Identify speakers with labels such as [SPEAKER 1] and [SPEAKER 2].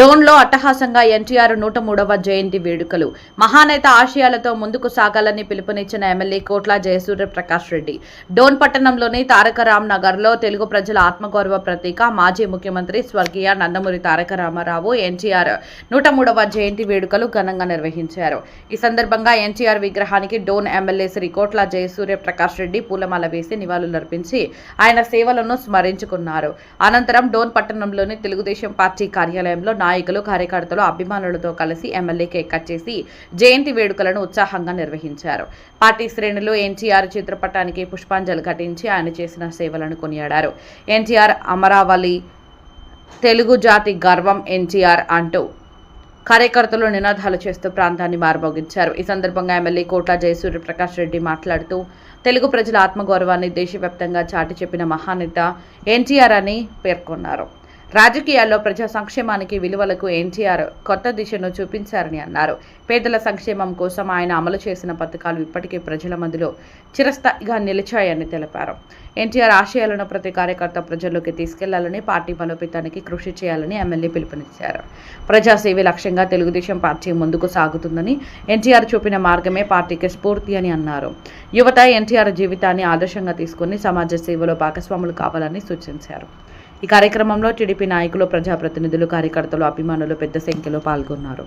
[SPEAKER 1] డోన్లో అట్టహాసంగా ఎన్టీఆర్ 103వ జయంతి వేడుకలు. మహానేత ఆశయాలతో ముందుకు సాగాలని పిలుపునిచ్చిన ఎమ్మెల్యే కోట్ల జయసూర్య ప్రకాష్ రెడ్డి. డోన్ పట్టణంలోని తారకరామ్ నగర్లో తెలుగు ప్రజల ఆత్మగౌరవ ప్రతీక మాజీ ముఖ్యమంత్రి స్వర్గీయ నందమూరి తారక రామారావు ఎన్టీఆర్ 103వ జయంతి వేడుకలు ఘనంగా నిర్వహించారు. ఈ సందర్భంగా ఎన్టీఆర్ విగ్రహానికి డోన్ ఎమ్మెల్యే శ్రీ కోట్ల జయసూర్య ప్రకాష్ రెడ్డి పూలమాల వేసి నివాళులర్పించి ఆయన సేవలను స్మరించుకున్నారు. అనంతరం డోన్ పట్టణంలోని తెలుగుదేశం పార్టీ కార్యాలయంలో నాయకులు, కార్యకర్తలు, అభిమానులతో కలిసి ఎమ్మెల్యే కేక్ కట్ చేసి జయంతి వేడుకలను ఉత్సాహంగా నిర్వహించారు. పార్టీ శ్రేణులు ఎన్టీఆర్ చిత్రపటానికి పుష్పాంజలి ఘటించి ఆయన చేసిన సేవలను కొనియాడారు. ఎన్టీఆర్ అమరావళి, తెలుగు జాతి గర్వం ఎన్టీఆర్ అంటూ కార్యకర్తలు నినాదాలు చేస్తూ ప్రాంతాన్ని మారుమోగించారు. ఈ సందర్భంగా ఎమ్మెల్యే కోట్ల జయసూర్య ప్రకాష్ రెడ్డి మాట్లాడుతూ తెలుగు ప్రజల ఆత్మగౌరవాన్ని దేశవ్యాప్తంగా చాటి చెప్పిన మహానేత ఎన్టీఆర్ అని పేర్కొన్నారు. రాజకీయాల్లో ప్రజా సంక్షేమానికి, విలువలకు ఎన్టీఆర్ కొత్త దిశను చూపించారని అన్నారు. పేదల సంక్షేమం కోసం ఆయన అమలు చేసిన పథకాలు ఇప్పటికే ప్రజల మధ్యలో చిరస్థాయిగా నిలిచాయని తెలిపారు. ఎన్టీఆర్ ఆశయాలను ప్రతి కార్యకర్త ప్రజల్లోకి తీసుకెళ్లాలని, పార్టీ బలోపేతానికి కృషి చేయాలని ఎమ్మెల్యే పిలుపునిచ్చారు. ప్రజాసేవే లక్ష్యంగా తెలుగుదేశం పార్టీ ముందుకు సాగుతుందని, ఎన్టీఆర్ చూపిన మార్గమే పార్టీకి స్ఫూర్తి అని అన్నారు. యువత ఎన్టీఆర్ జీవితాన్ని ఆదర్శంగా తీసుకుని సమాజ సేవలో భాగస్వాములు కావాలని సూచించారు. ఈ కార్యక్రమంలో టీడీపీ నాయకులు, ప్రజాప్రతినిధులు, కార్యకర్తలు, అభిమానులు పెద్ద సంఖ్యలో పాల్గొన్నారు.